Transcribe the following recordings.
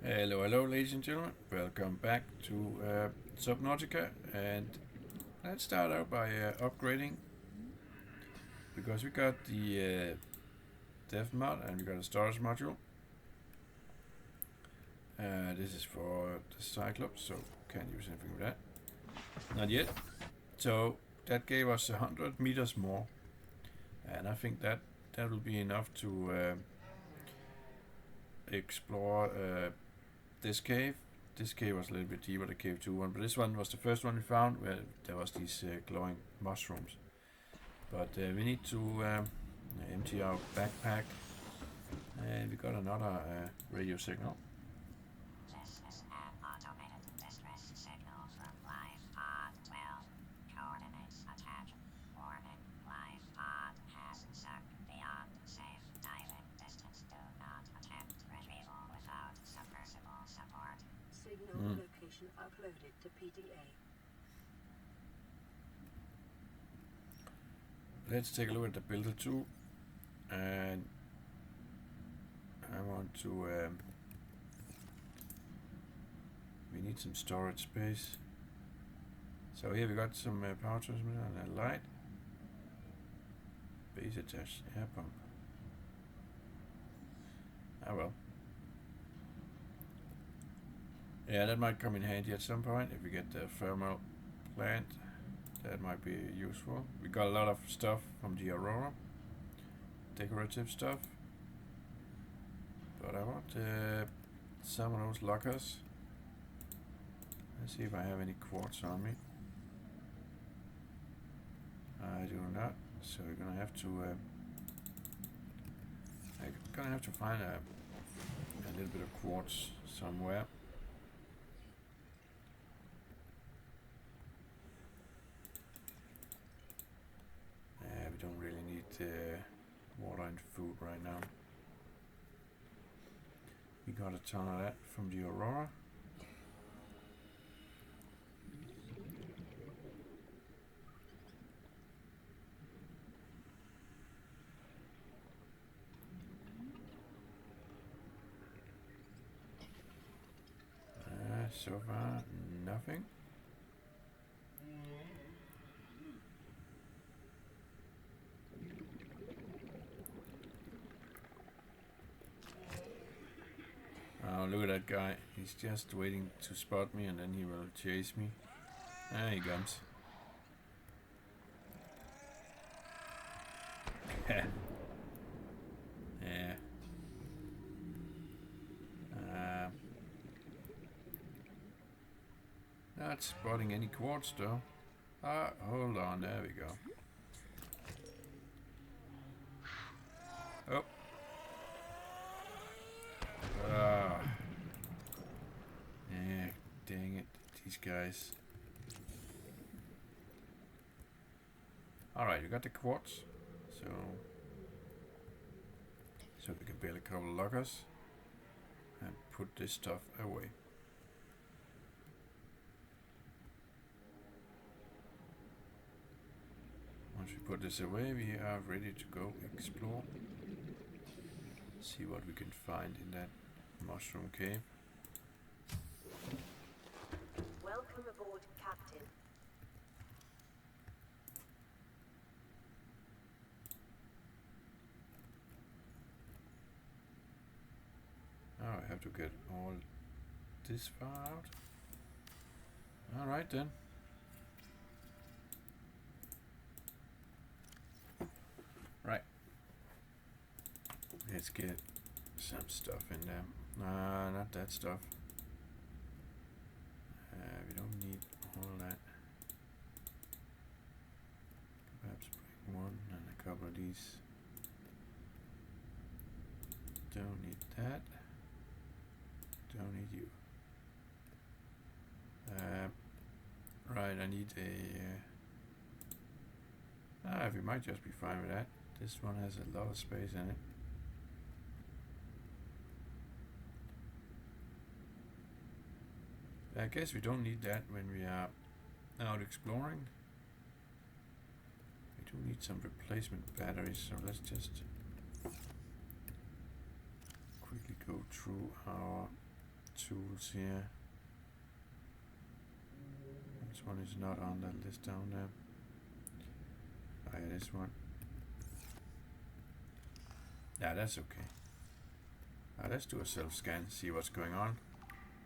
Hello, ladies and gentlemen. Welcome back to Subnautica, and let's start out by upgrading because we got the dev mod and we got a storage module. This is for the Cyclops, so can't use anything with that. Not yet. So that gave us 100 meters more, and I think that will be enough to explore this cave. This cave was a little bit deeper, the cave 2 one, but this one was the first one we found where there was these glowing mushrooms. But we need to empty our backpack, and we got another radio signal. This is an automated distress signal from Life Pod 12. Coordinates attached. Warning, Life Pod has sunk beyond safe diving distance. Do not attempt retrieval without submersible support. Signal location uploaded to PDA. Let's take a look at the builder tool, and I want to we need some storage space. So here we got some power transmitter and a light, base attached air pump. Ah well. Yeah, that might come in handy at some point if we get the thermal plant. That might be useful. We got a lot of stuff from the Aurora, decorative stuff, but I want some of those lockers. Let's see if I have any quartz on me. I do not, so we're gonna have to find a little bit of quartz somewhere. We don't really need water and food right now. We got a ton of that from the Aurora. So far, nothing. Oh, look at that guy. He's just waiting to spot me and then he will chase me. There he comes. Yeah. Not spotting any quartz though. Ah, hold on, there we go. Oh. Ah. Yeah, dang it, these guys. Alright, you got the quartz. So we can build a couple of lockers and put this stuff away. Once we put this away, we are ready to go explore. See what we can find in that mushroom cave. Welcome aboard, Captain. Now I have to get all this far out. Alright then. Right. Let's get some stuff in there. Not that stuff. We don't need all that. Perhaps bring one and a couple of these. Don't need that. Don't need you. Right, I need a... we might just be fine with that. This one has a lot of space in it. I guess we don't need that when we are out exploring. We do need some replacement batteries, so let's just quickly go through our tools here. This one is not on that list down there. Oh yeah, this one. Yeah, that's okay. Let's do a self-scan, see what's going on.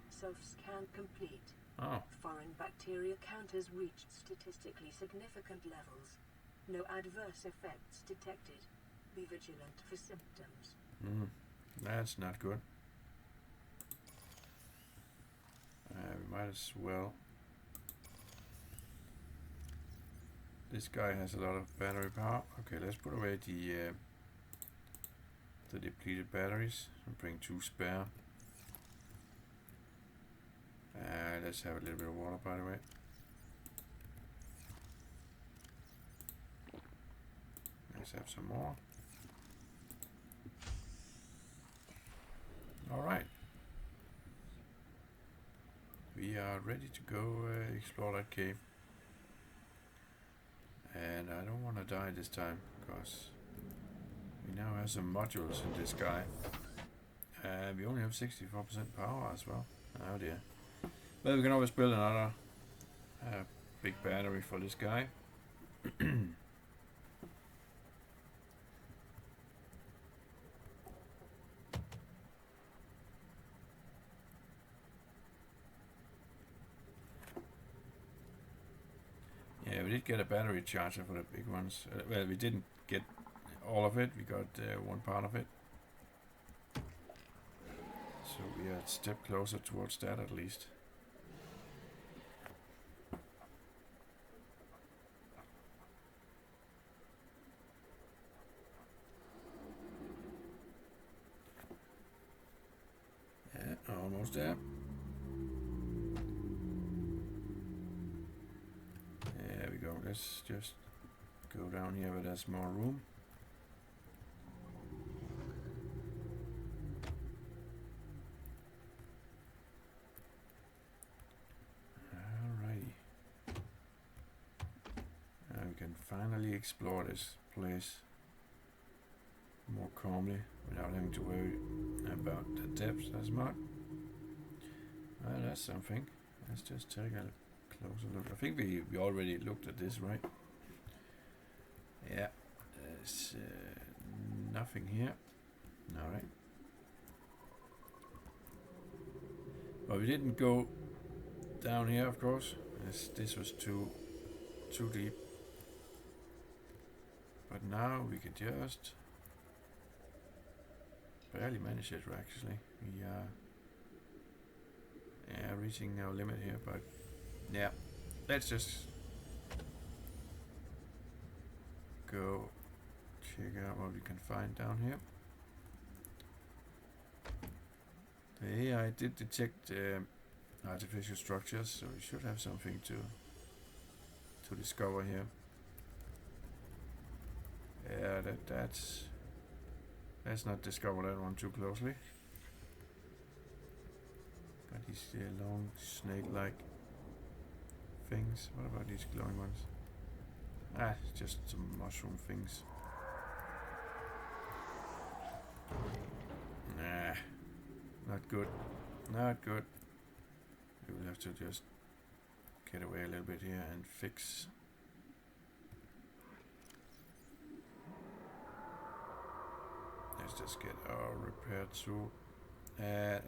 Self-scan complete. Oh, Foreign bacteria counters reached statistically significant levels. No adverse effects detected. Be vigilant for symptoms. that's not good. We might as well. This guy has a lot of battery power. Okay, let's put away the depleted batteries and bring 2 spare. Let's have a little bit of water, by the way. Let's have some more. Alright. We are ready to go explore that cave. And I don't want to die this time, because we now have some modules in this guy. We only have 64% power as well. Oh dear. Well, we can always build another big battery for this guy. Yeah, we did get a battery charger for the big ones. Well, we didn't get all of it. We got one part of it. So we are a step closer towards that at least. Yeah, almost there. There we go. Let's just go down here where there's more room. Alrighty. Now we can finally explore this place more calmly without having to worry about the depths as much. Well, that's something. Let's just take a closer look. I think we already looked at this, right? Yeah, there's nothing here. Alright. But we didn't go down here, of course, as this was too deep. But now we can just barely manage it, actually. We are reaching our limit here, but yeah, let's just go check out what we can find down here. The AI did detect artificial structures, so we should have something to discover here. Yeah, let's not discover that one too closely. Got these long snake-like things. What about these glowing ones? Just some mushroom things. Nah, not good. Not good. We will have to just get away a little bit here and fix. Let's just get our repair tool. I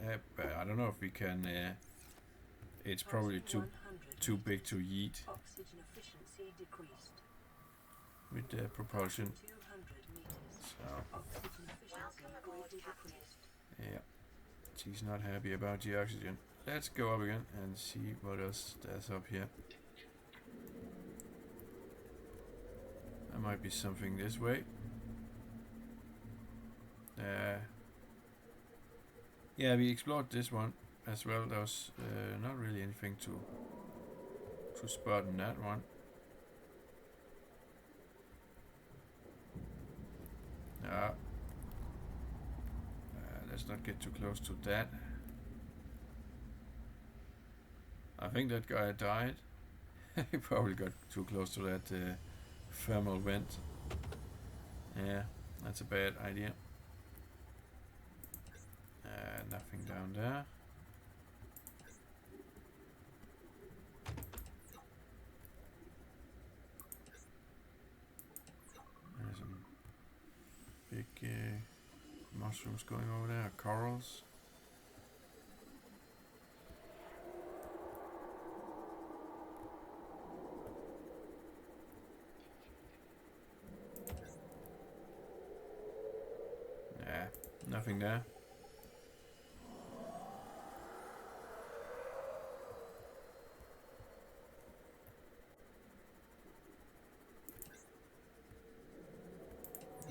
don't know if we can. It's probably too big to yeet Oxygen efficiency decreased. with the propulsion. 200 meters. So Oxygen efficiency greatly decreased. yeah, she's not happy about the oxygen. Let's go up again and see what else there's up here. There might be something this way. Yeah, we explored this one as well. There was not really anything to spot in that one. Let's not get too close to that. I think that guy died. He probably got too close to that thermal vent. Yeah, that's a bad idea. Nothing down there. mushrooms going over there? Corals. Nah, nothing there.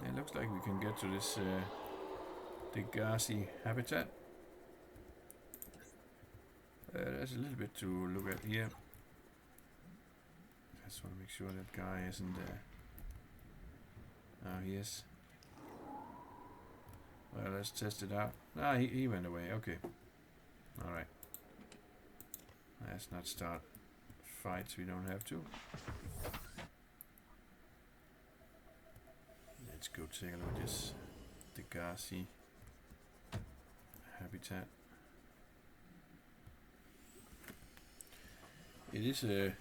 It looks like we can get to this the gassy habitat. There's a little bit to look at here. Just want to make sure that guy isn't there. Oh, he is. Well, let's test it out. Ah, he went away. Okay. Alright. Let's not start fights we don't have to. Let's go take a look at this. The gassy habitat. It is it's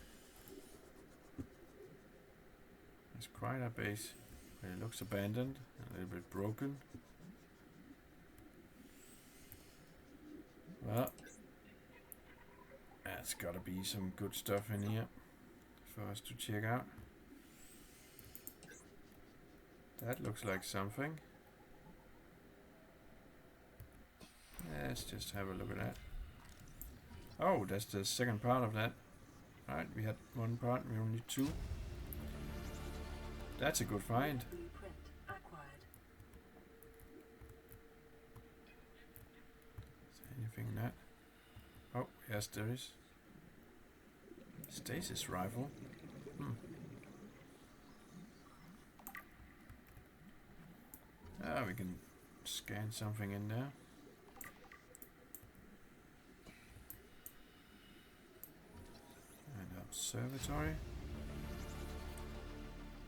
quite a base. It looks abandoned, a little bit broken. Well, that's gotta be some good stuff in here for us to check out. That looks like something. Let's just have a look at that. Oh, that's the second part of that. Right, we had one part, we only need two. That's a good find. Blueprint acquired. Is there anything in that? Oh, yes, there is. Stasis rifle. Ah, we can scan something in there. And observatory.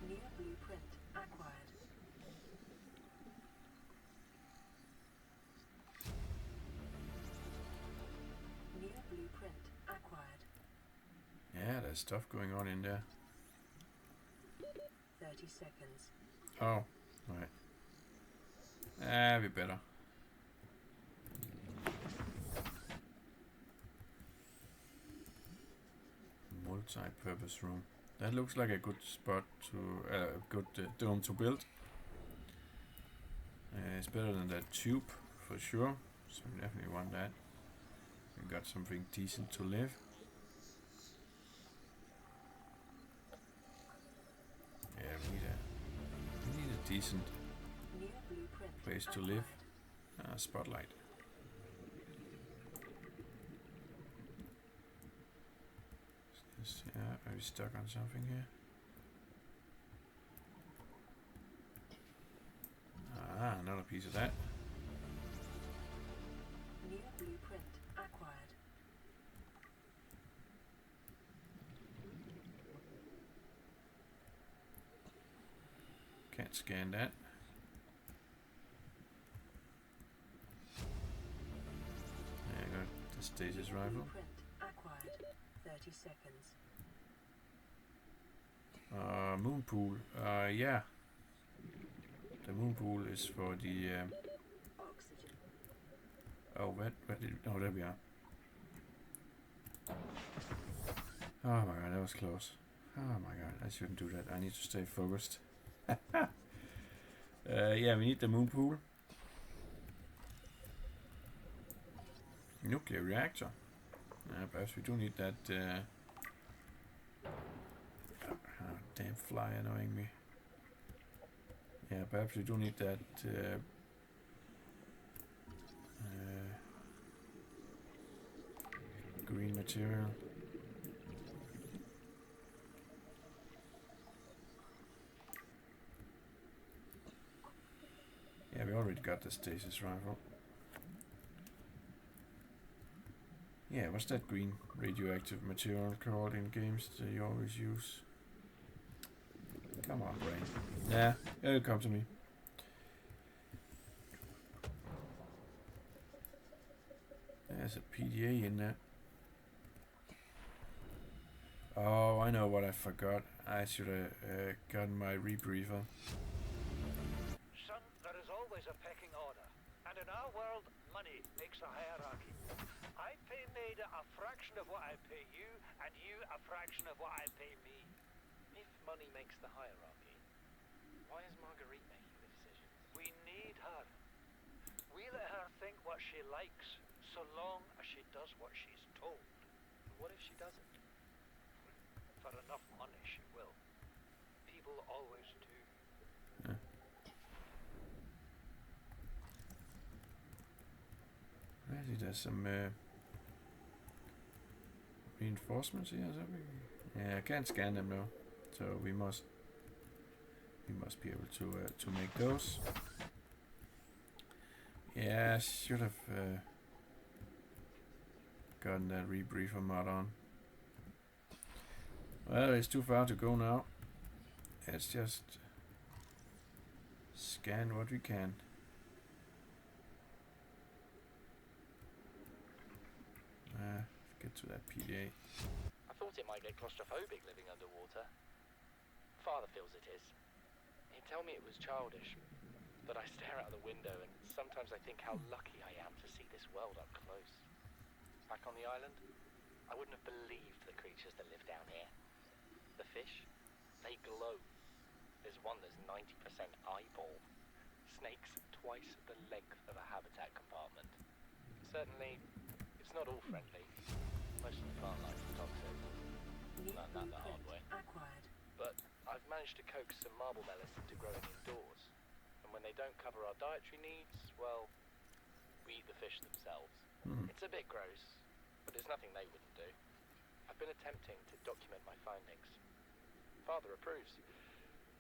New blueprint acquired. New blueprint acquired. Yeah, there's stuff going on in there. 30 seconds. Oh, right. Ah, be better. Multi-purpose room. That looks like a good spot to, good dome to build. It's better than that tube, for sure. So we definitely want that. We got something decent to live. Yeah, we need a decent New blueprint place to acquired. live. Spotlight. Yeah, are we stuck on something here? Ah, another piece of that. New blueprint acquired. Can't scan that. There you go, the stasis rifle. Blueprint acquired. 30 seconds. Moon pool. Yeah. The moon pool is for the. Oxygen. Oh, where did? Oh, there we are. Oh my god, that was close. Oh my god, I shouldn't do that. I need to stay focused. Yeah, we need the moon pool. Nuclear reactor. Perhaps we do need that. Damn fly annoying me. Yeah, perhaps we do need that. Green material. Yeah, we already got the stasis rifle. Yeah, what's that green radioactive material called in games that you always use? Come on, brain. Yeah, it'll come to me. There's a PDA in there. Oh, I know what I forgot. I should have gotten my rebriefer. Son, there is always a pecking order. In our world, money makes a hierarchy. I pay Maida a fraction of what I pay you, and you a fraction of what I pay me. If money makes the hierarchy, why is Marguerite making the decisions? We need her. We let her think what she likes, so long as she does what she's told. What if she doesn't? For enough money, she will. People always do. Really, there's some reinforcements here or something. Yeah, I can't scan them though, so we must be able to make those. Yeah, I should have gotten that rebriefer mod on. Well, it's too far to go now. Let's just scan what we can. Get to that PDA. I thought it might get claustrophobic living underwater. Father feels it is. He'd tell me it was childish, but I stare out the window and sometimes I think how lucky I am to see this world up close. Back on the island, I wouldn't have believed the creatures that live down here. The fish, they glow. There's one that's 90% eyeball. Snakes twice the length of a habitat compartment. Certainly, it's not all friendly. Most of the plant life is toxic. Learned that the hard way. Acquired. But I've managed to coax some marble melons into growing indoors. And when they don't cover our dietary needs, well, we eat the fish themselves. It's a bit gross, but there's nothing they wouldn't do. I've been attempting to document my findings. Father approves.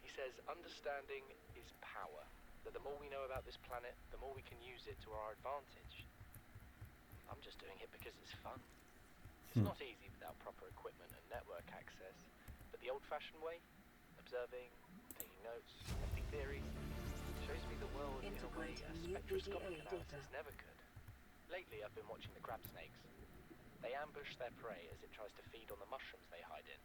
He says understanding is power. That the more we know about this planet, the more we can use it to our advantage. I'm just doing it because it's fun. It's not easy without proper equipment and network access, but the old-fashioned way, observing, taking notes, testing theories, shows me the world in a way a spectroscopic analysis never could. Lately I've been watching the crab snakes. They ambush their prey as it tries to feed on the mushrooms they hide in.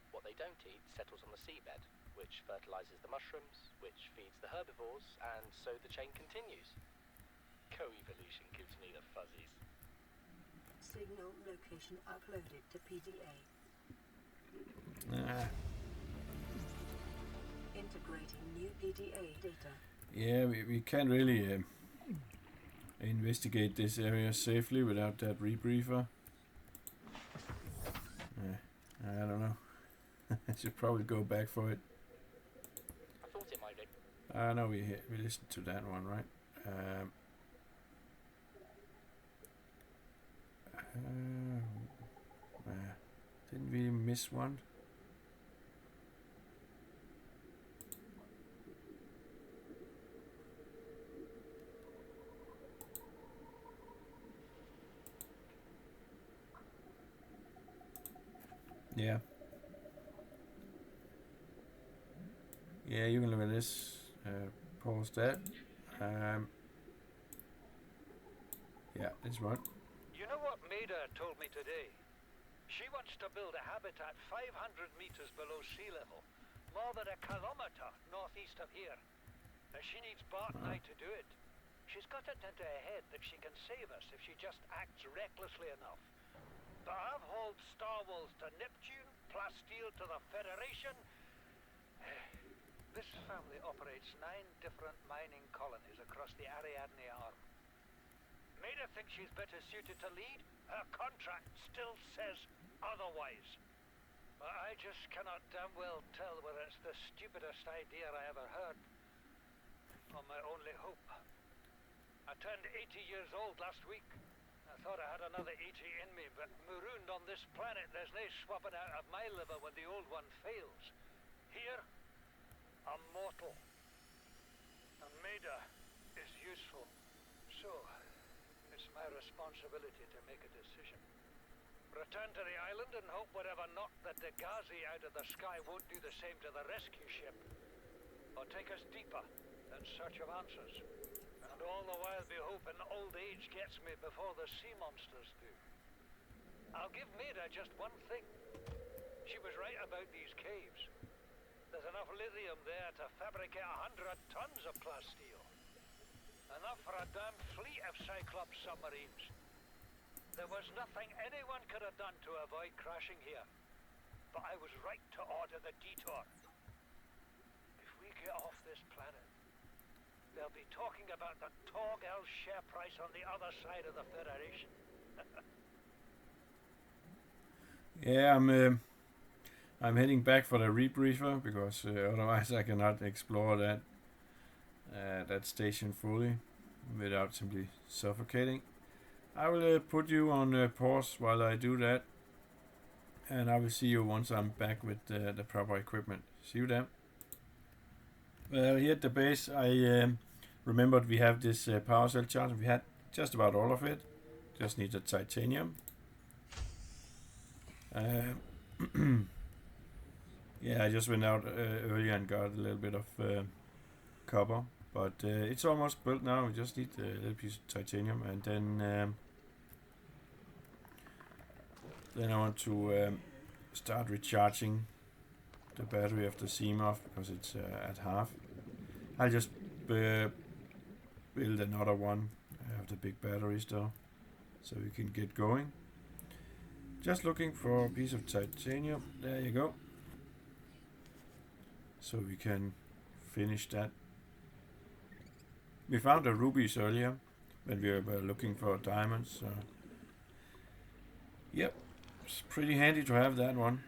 What they don't eat settles on the seabed, which fertilizes the mushrooms, which feeds the herbivores, and so the chain continues. Co-evolution gives me the fuzzies. Signal location uploaded to PDA. Integrating new PDA data. Yeah, we can't really investigate this area safely without that rebriefer. I don't know. I should probably go back for it. I thought it might be. I know we listened to that one, right? Didn't we miss one? Yeah. Yeah, you can look at this. Pause that. Yeah, this one. You know what Maida told me today? She wants to build a habitat 500 meters below sea level, more than a kilometer northeast of here. And she needs Bart and I to do it. She's got it into her head that she can save us if she just acts recklessly enough. But I've hauled star walls to Neptune, plasteel to the Federation. This family operates 9 different mining colonies across the Ariadne Arm. Maida thinks she's better suited to lead. Her contract still says otherwise. But I just cannot damn well tell whether it's the stupidest idea I ever heard, or my only hope. I turned 80 years old last week. I thought I had another 80 in me, but marooned on this planet, there's no swapping out of my liver when the old one fails. Here, I'm mortal. And Maida is useful. So, it's my responsibility to make a decision. Return to the island and hope whatever knocked the Degazi out of the sky won't do the same to the rescue ship. Or take us deeper in search of answers. And all the while be hoping old age gets me before the sea monsters do. I'll give Maida just one thing. She was right about these caves. There's enough lithium there to fabricate 100 tons of plasteel. Enough for a damn fleet of Cyclops submarines. There was nothing anyone could have done to avoid crashing here. But I was right to order the detour. If we get off this planet, they'll be talking about the Torgel's share price on the other side of the Federation. Yeah, I'm heading back for the rebriefer because otherwise I cannot explore that station fully without simply suffocating. I will put you on pause while I do that, and I will see you once I'm back with the proper equipment. See you then. Well, here at the base, I remembered we have this power cell charger. We had just about all of it. Just need the titanium. Yeah, I just went out earlier and got a little bit of copper, but it's almost built now. We just need a little piece of titanium, and then I want to start recharging the battery of the Seamoth because it's at half. I'll just build another one of the big batteries though, so we can get going. Just looking for a piece of titanium. There you go. So we can finish that. We found the rubies earlier when we were looking for diamonds. So yep, it's pretty handy to have that one.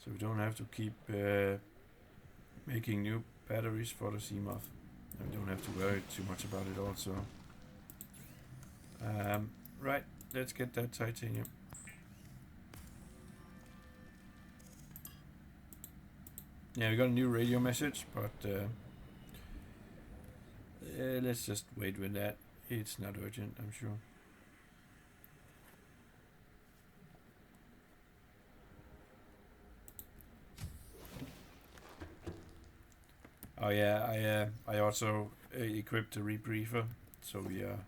So we don't have to keep making new batteries for the Seamoth. And we don't have to worry too much about it also. Right, let's get that titanium. Yeah, we got a new radio message, but let's just wait with that. It's not urgent, I'm sure. Oh yeah, I also equipped the rebriefer, so we are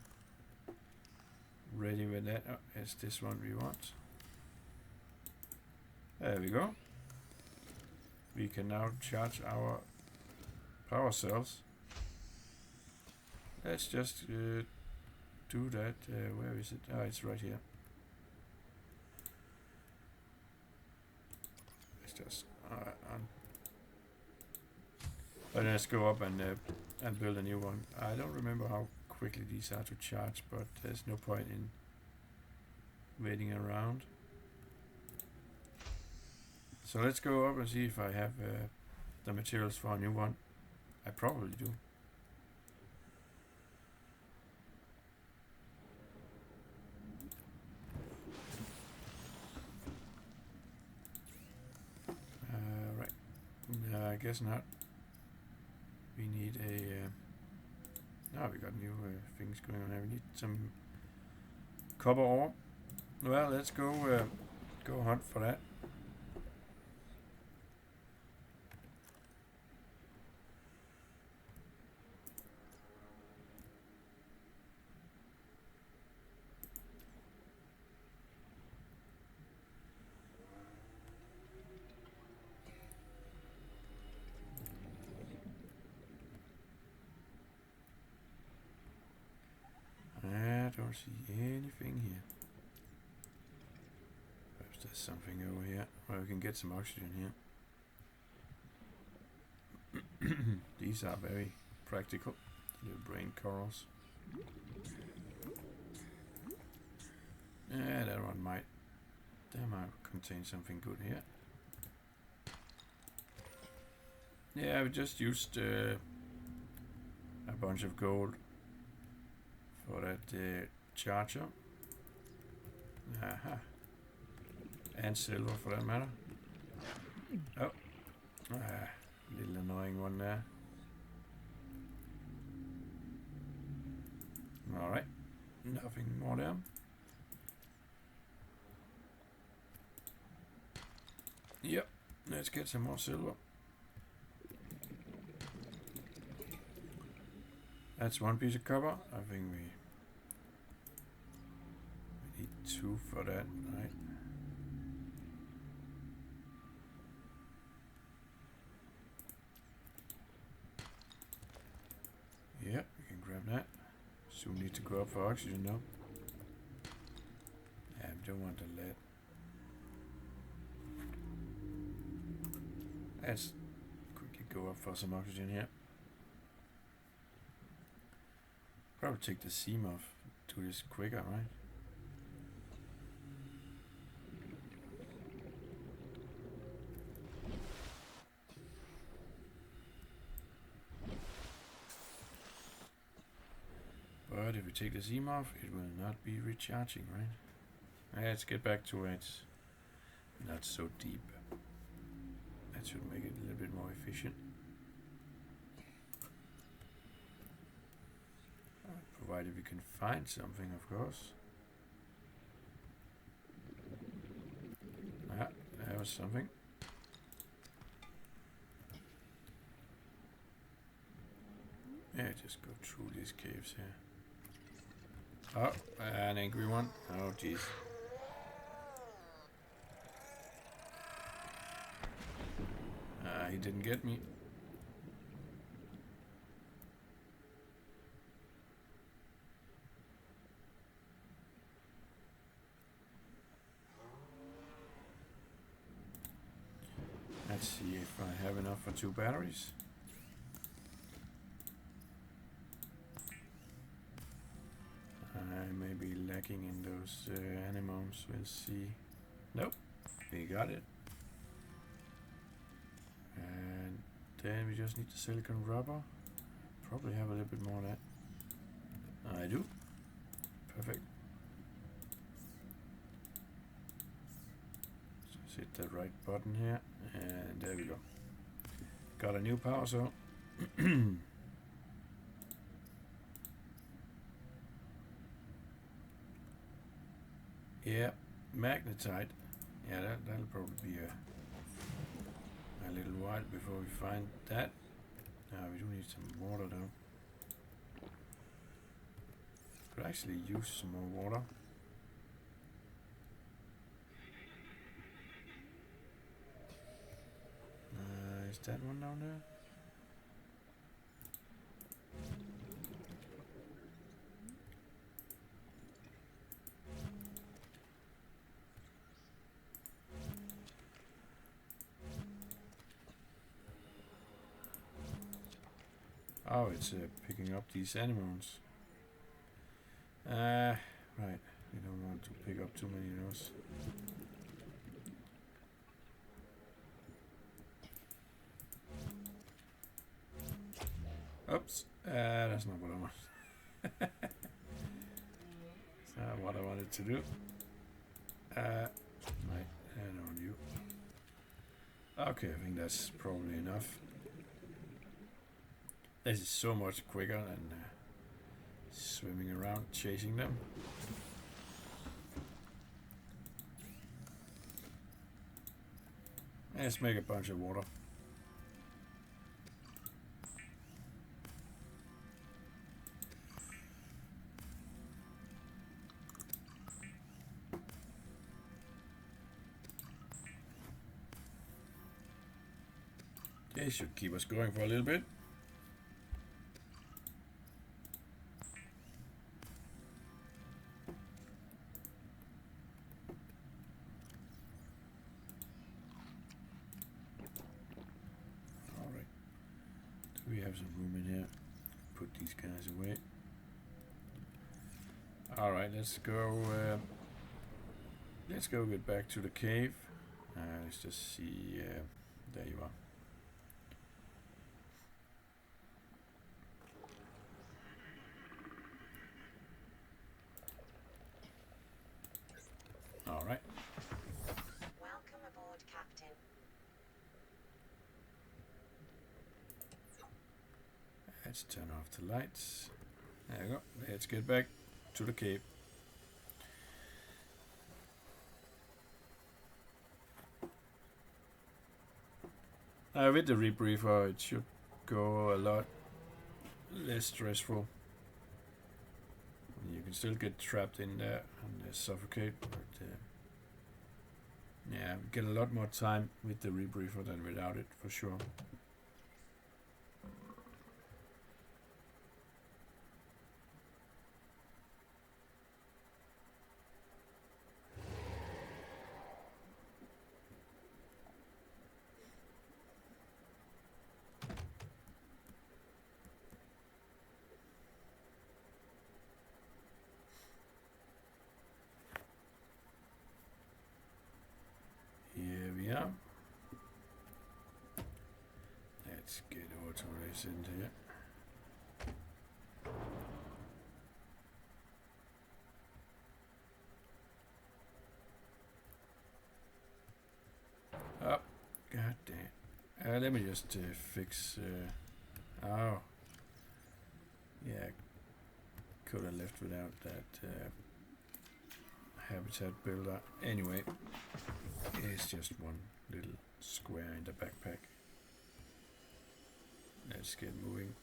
ready with that. Oh, it's this one we want. There we go. We can now charge our power cells. Let's just do that. Where is it? Oh, it's right here. Let's just let's go up and build a new one. I don't remember how quickly these are to charge, but there's no point in waiting around. So let's go up and see if I have the materials for a new one. I probably do. Right. No, I guess not. We need a... we got new things going on here. We need some copper ore. Well, let's go hunt for that. I don't see anything here. Perhaps there's something over here. Well, we can get some oxygen here. These are very practical. Little brain corals. Yeah, that one might contain something good here. Yeah, we just used a bunch of gold for that charger. Aha. And silver for that matter. Oh. Little annoying one there. Alright. Nothing more there. Yep. Let's get some more silver. That's one piece of copper. I think we need 2 for that, right? Yep, Do we need to go up for oxygen now? Yeah, we don't want the lead. Let's quickly go up for some oxygen here. Probably take the seam off. Do this quicker, right? But if we take the seam off, it will not be recharging, right? Let's get back to where it's not so deep. That should make it a little bit more efficient. Provided we can find something, of course. Ah, there was something. Yeah, just go through these caves here. Oh, an angry one. Oh, jeez. He didn't get me. Let's see if I have enough for 2 batteries. I may be lacking in those anemones. We'll see. Nope, we got it. And then we just need the silicon rubber. Probably have a little bit more of that. I do. Perfect. So let's hit the right button here, and there we go. Got a new power cell. Yeah, magnetite. Yeah, that'll probably be a little while before we find that. We do need some water though. Could actually use some more water. Is that one down there? Oh, it's picking up these anemones. Right. We don't want to pick up too many of those. Oops. That's not what I want. That's not what I wanted to do. Right. And on you. Okay, I think that's probably enough. This is so much quicker than swimming around chasing them. Let's make a bunch of water. This should keep us going for a little bit. We have some room in here. Put these guys away. Alright, let's go get back to the cave. Let's just see. There you are. Alright. Welcome aboard, Captain. Let's turn off the lights. There we go. Let's get back to the cave. With the rebreather, it should go a lot less stressful. You can still get trapped in there and suffocate, but yeah, we get a lot more time with the rebreather than without it, for sure. Let's get auto-luminescent here. Oh, god damn. Let me just fix... oh. Yeah, could have left without that habitat builder. Anyway, it's just one little square in the backpack. Let's get moving.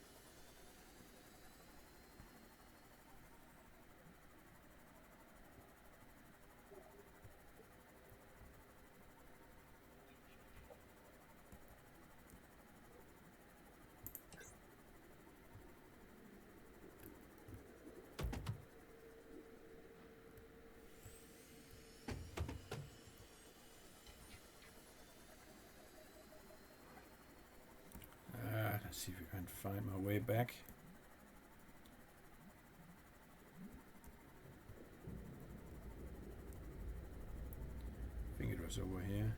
Let's see if we can find my way back. I think it was over here.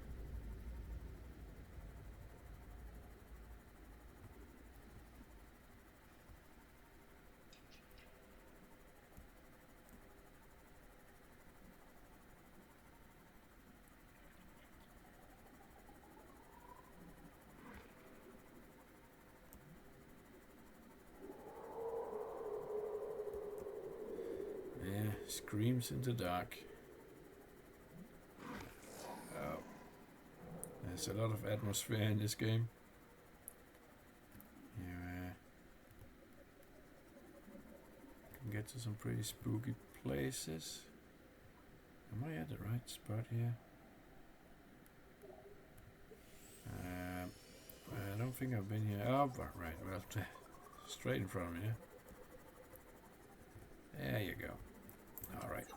Screams in the dark. Oh. There's a lot of atmosphere in this game. You can get to some pretty spooky places. Am I at the right spot here? I don't think I've been here. Oh, right. Well, straight in front of me. Yeah? There you go. All right.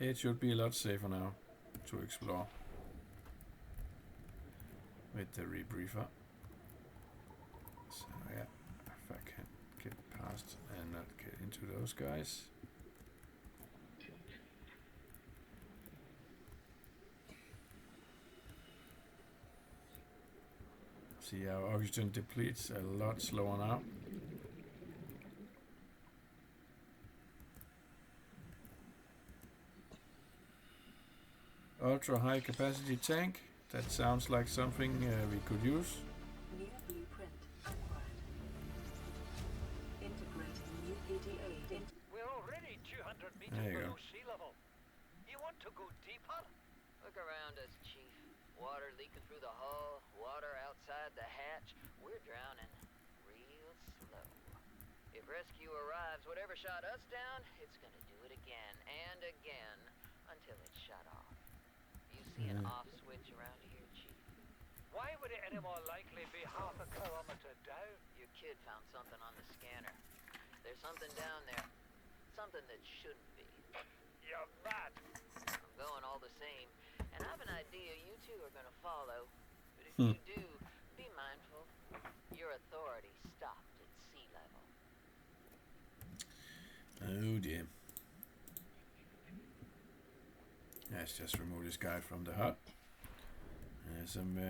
It should be a lot safer now to explore with the rebriefer. So yeah, if I can get past and not get into those guys. See how oxygen depletes a lot slower now. Ultra high capacity tank. That sounds like something we could use. New blueprint acquired. Integrating new PDA. We're already 200 meters There you below go. sea level. You want to go deeper? Look around us, Chief. Water leaking through the hull, water outside the hatch. We're drowning real slow. If rescue arrives, whatever shot us down, it's gonna do it again and again until it's shut off. You see an off switch around here, Chief? Why would it any more likely be half a kilometer down? Your kid found something on the scanner. There's something down there. Something that shouldn't be. You're mad. I'm going all the same. And I have an idea you two are going to follow. But if you do, be mindful. Your authority stopped at sea level. Oh dear. Let's just remove this guy from the hut. There's some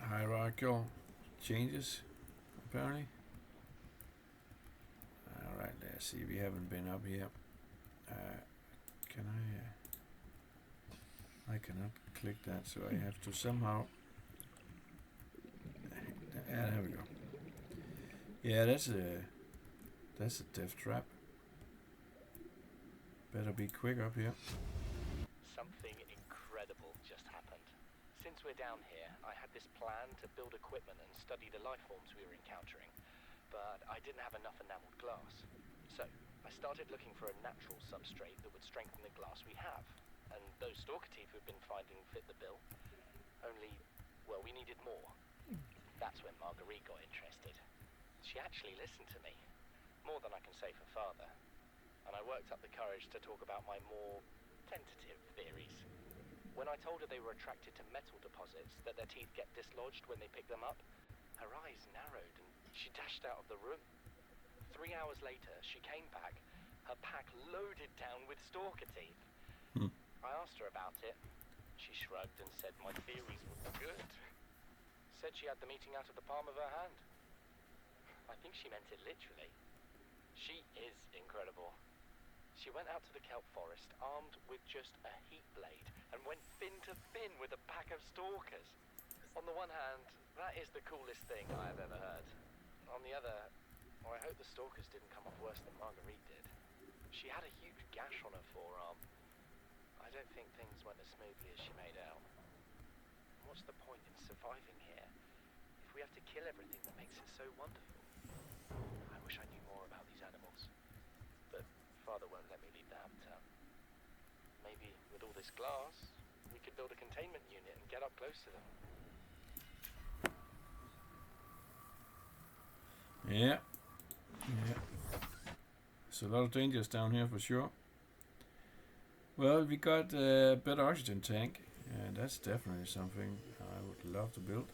hierarchical changes, apparently. Alright, let's see. We haven't been up here. Can I cannot click that, so I have to somehow... Yeah, there we go. Yeah, that's a death trap. Better be quick up here. Something incredible just happened. Since we're down here, I had this plan to build equipment and study the life forms we were encountering, but I didn't have enough enameled glass. So, I started looking for a natural substrate that would strengthen the glass we have, and those stalker teeth we've been finding fit the bill. Only, well, we needed more. That's when Marguerite got interested. She actually listened to me, more than I can say for father. And I worked up the courage to talk about my more tentative theories. When I told her they were attracted to metal deposits, that their teeth get dislodged when they pick them up, her eyes narrowed and she dashed out of the room. 3 hours later, she came back, her pack loaded down with stalker teeth. I asked her about it. She shrugged and said my theories were good. Said she had the meeting out of the palm of her hand. I think she meant it literally. She is incredible. She went out to the kelp forest armed with just a heat blade and went fin to fin with a pack of stalkers. On the one hand, that is the coolest thing I have ever heard. On the other, well, I hope the stalkers didn't come off worse than Marguerite did. She had a huge gash on her forearm. I don't think things went as smoothly as she made out. What's the point in surviving here if we have to kill everything that makes it so wonderful? I wish I knew more about these animals, but Father won't let me leave the habitat. Maybe with all this glass, we could build a containment unit and get up close to them. Yeah. Yeah. There's a lot of dangers down here for sure. Well, we got a better oxygen tank, and that's definitely something I would love to build.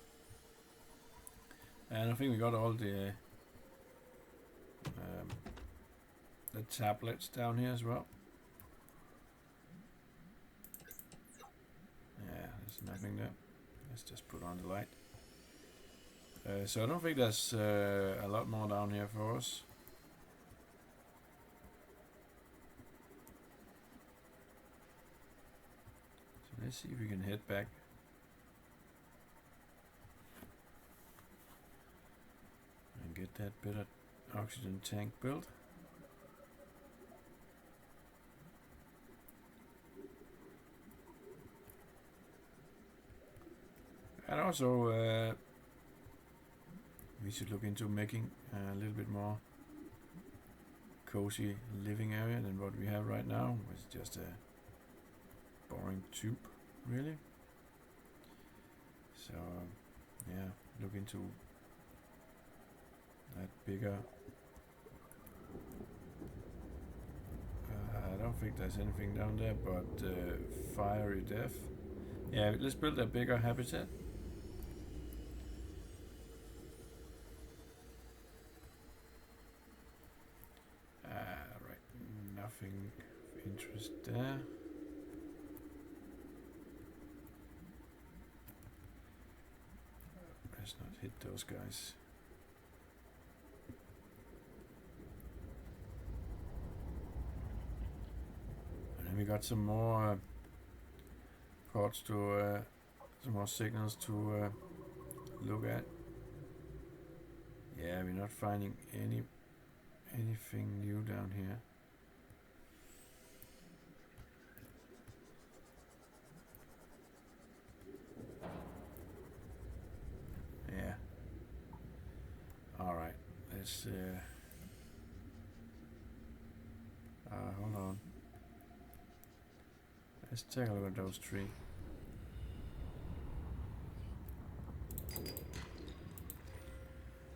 And I think we got all the tablets down here as well. Yeah, there's nothing there. Let's just put on the light. So I don't think there's a lot more down here for us. So let's see if we can head back. And get that better oxygen tank built. And also we should look into making a little bit more cozy living area than what we have right now, which is just a boring tube, really. So yeah, look into that bigger. I don't think there's anything down there but fiery death. Yeah, let's build a bigger habitat. Nothing of interest there. Let's not hit those guys. And then we got some more ports to some more signals to look at. Yeah, we're not finding anything new down here. Yeah. All right. Let's hold on. Let's take a look at those three.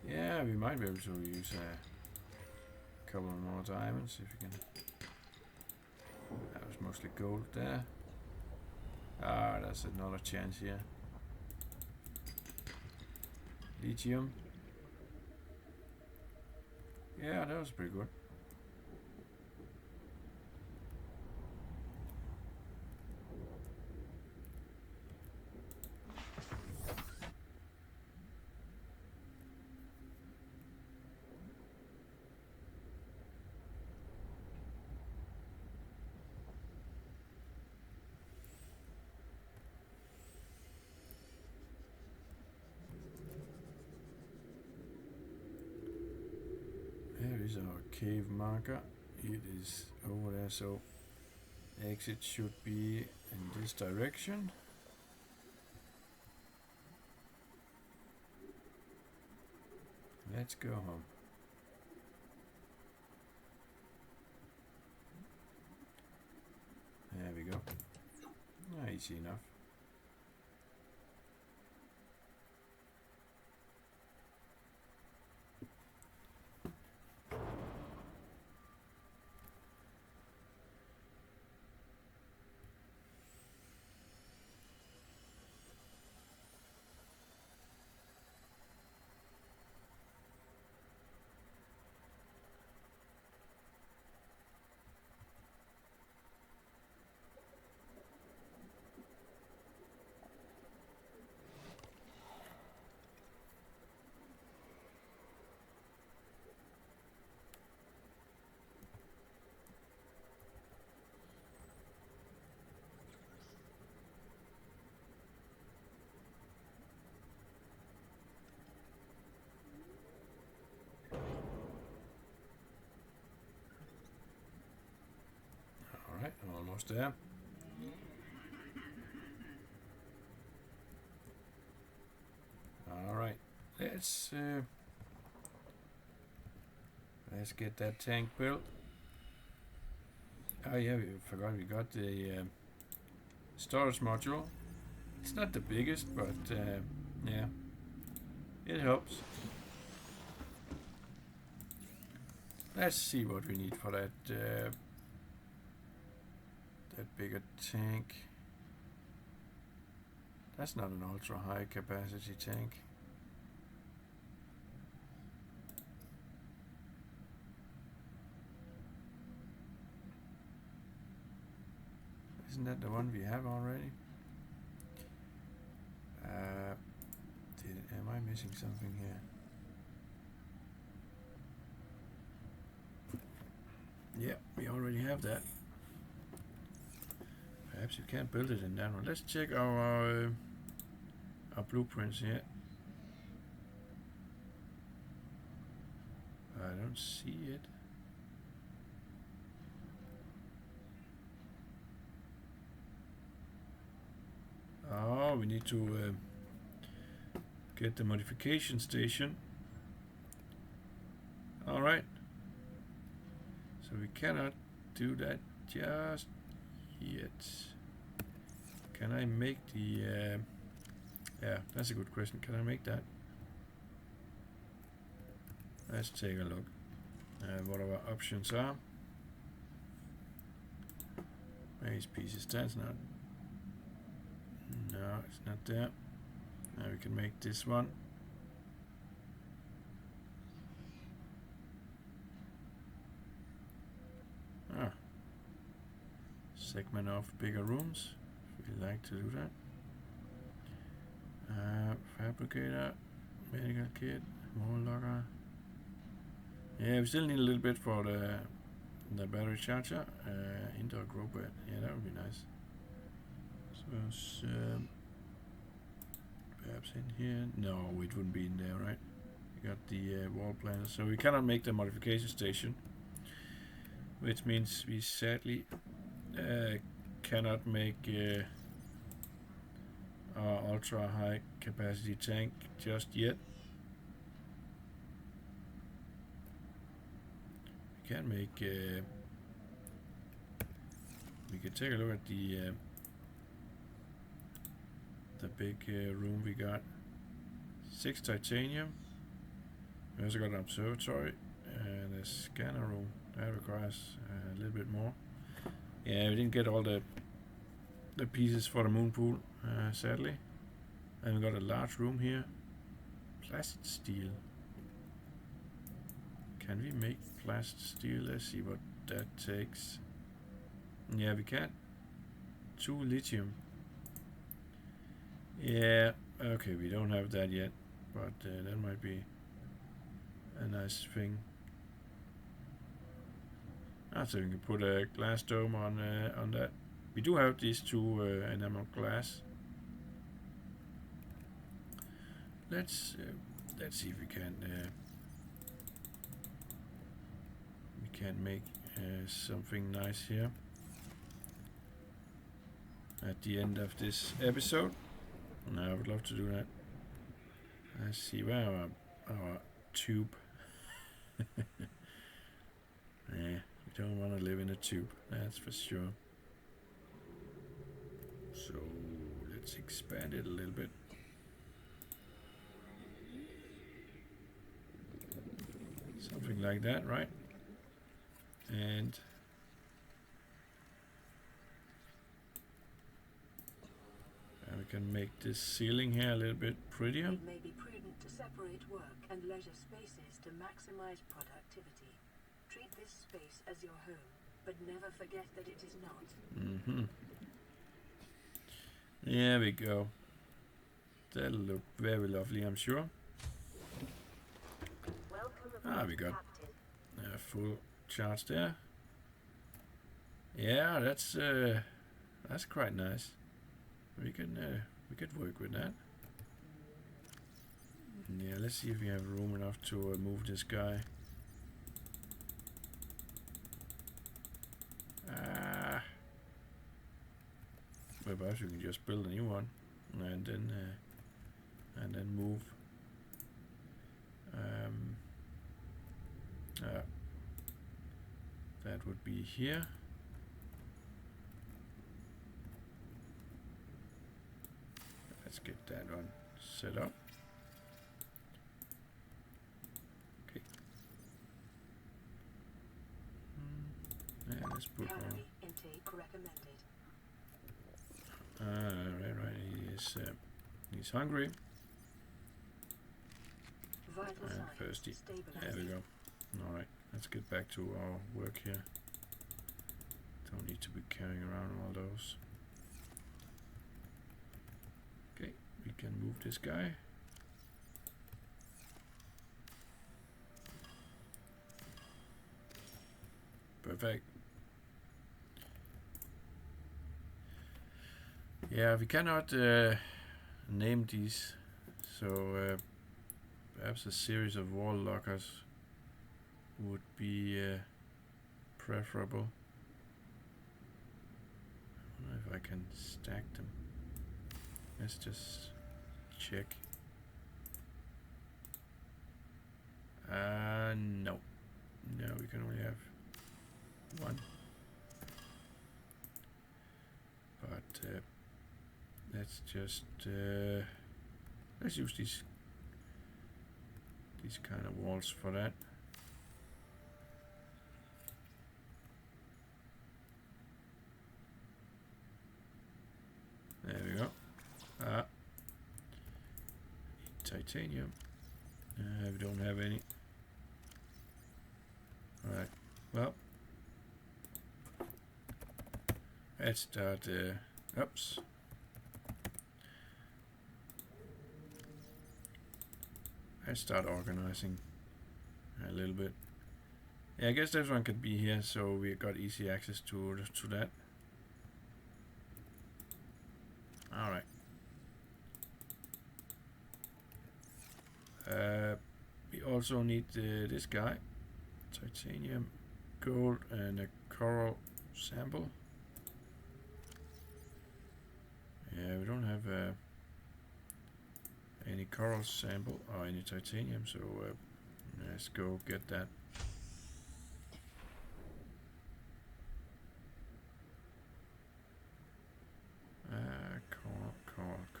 Yeah, we might be able to use a couple more diamonds if we can. That was mostly gold there. Ah, that's another chance here. Lithium. Yeah, that was pretty good. There is our cave marker. It is over there, so exit should be in this direction. Let's go home. There we go. Easy enough. almost there. Alright, let's get that tank built. Oh yeah, we forgot we got the storage module. It's not the biggest, but yeah, it helps. Let's see what we need for that that bigger tank. That's not an ultra high capacity tank. Isn't that the one we have already? Am I missing something here? Yeah, we already have that. Perhaps you can't build it in that one. Let's check our blueprints here. I don't see it. Oh, we need to get the modification station. Alright. So we cannot do that just yet. Can I make the... yeah, that's a good question. Can I make that? Let's take a look at what our options are. Base pieces, that's not... no, it's not there. Now we can make this one. Ah. Segment of bigger rooms. We like to do that. Fabricator, medical kit, more locker. Yeah, we still need a little bit for the battery charger. Indoor grow bed. Yeah, that would be nice. So perhaps in here. No, it wouldn't be in there, right? We got the wall planter, so we cannot make the modification station, which means we sadly cannot make our ultra high capacity tank just yet. We can make we can take a look at the big room we got. 6 titanium. We also got an observatory and a scanner room. That requires a little bit more. Yeah, we didn't get all the pieces for the moon pool, sadly. And we got a large room here. Plastic steel. Can we make plastic steel? Let's see what that takes. Yeah, we can. 2 lithium. Yeah, okay, we don't have that yet, but that might be a nice thing. So we can put a glass dome on that. We do have these 2 enamel glass. Let's see if we can make something nice here at the end of this episode. No, I would love to do that. Let's see where our tube. Yeah, we don't want to live in a tube, that's for sure. So let's expand it a little bit. Something like that, right? And we can make this ceiling here a little bit prettier. It may be prudent to separate work and leisure spaces to maximize productivity. Treat this space as your home, but never forget that it is not. There we go. That'll look very lovely, I'm sure. We got a full charge there. Yeah, that's quite nice. We could work with that. Yeah, let's see if we have room enough to move this guy. perhaps you can just build a new one and then move. That would be here. Let's get that one set up. Okay. Let's put one. Calorie intake recommended. Right. He's hungry. Vital And signs thirsty. There stabilizing. we go. Alright, let's get back to our work here. Don't need to be carrying around all those. Okay, we can move this guy. Perfect. Yeah, we cannot name these, so perhaps a series of wall lockers would be preferable. I don't know if I can stack them. Let's just check. No. No, we can only have one. But let's just let's use these kind of walls for that. There we go. Titanium. We don't have any. Alright. Well, let's start. Oops. Let's start organizing a little bit. Yeah, I guess this one could be here, so we got easy access to that. All right. We also need this guy, titanium, gold, and a coral sample. Yeah, we don't have any coral sample or any titanium, so let's go get that.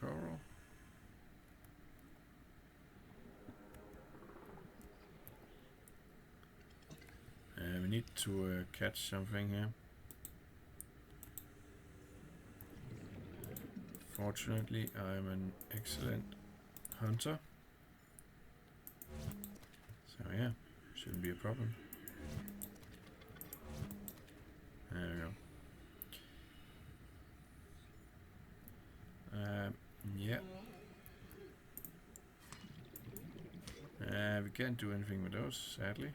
Coral. We need to catch something here. Fortunately, I'm an excellent hunter. So yeah, shouldn't be a problem. There we go. Yeah. We can't do anything with those, sadly.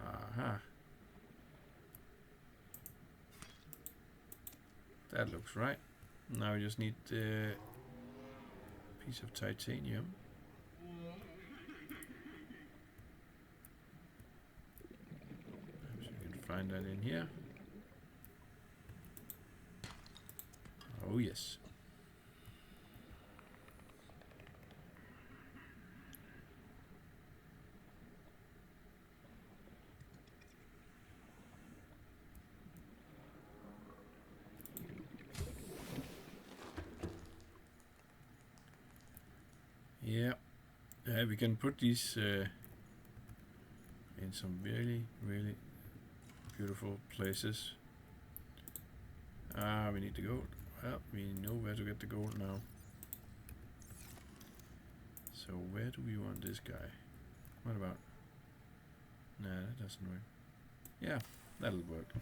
Aha. That looks right. Now we just need a piece of titanium. Perhaps you can find that in here. Oh yes. Yeah, we can put these in some really, really beautiful places. We need the gold. Well, we know where to get the gold now. So where do we want this guy? What about? Nah, that doesn't work. Yeah, that'll work.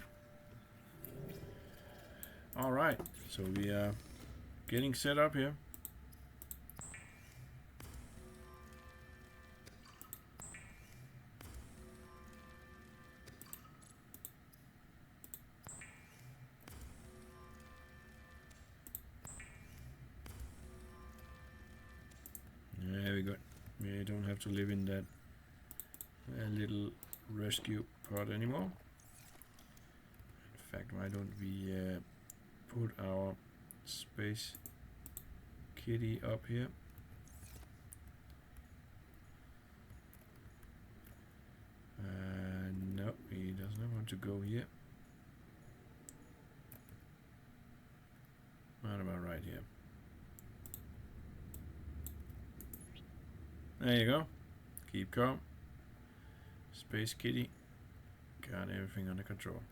Alright, so we are getting set up here. There we go. We don't have to live in that little rescue pod anymore. In fact, why don't we put our space kitty up here. No, he does not want to go here. What about right here? There you go. Keep calm. Space kitty. Got everything under control.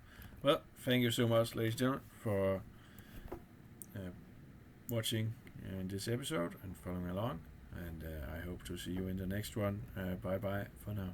Well, thank you so much, ladies and gentlemen, for watching this episode and following along. And I hope to see you in the next one. Bye bye for now.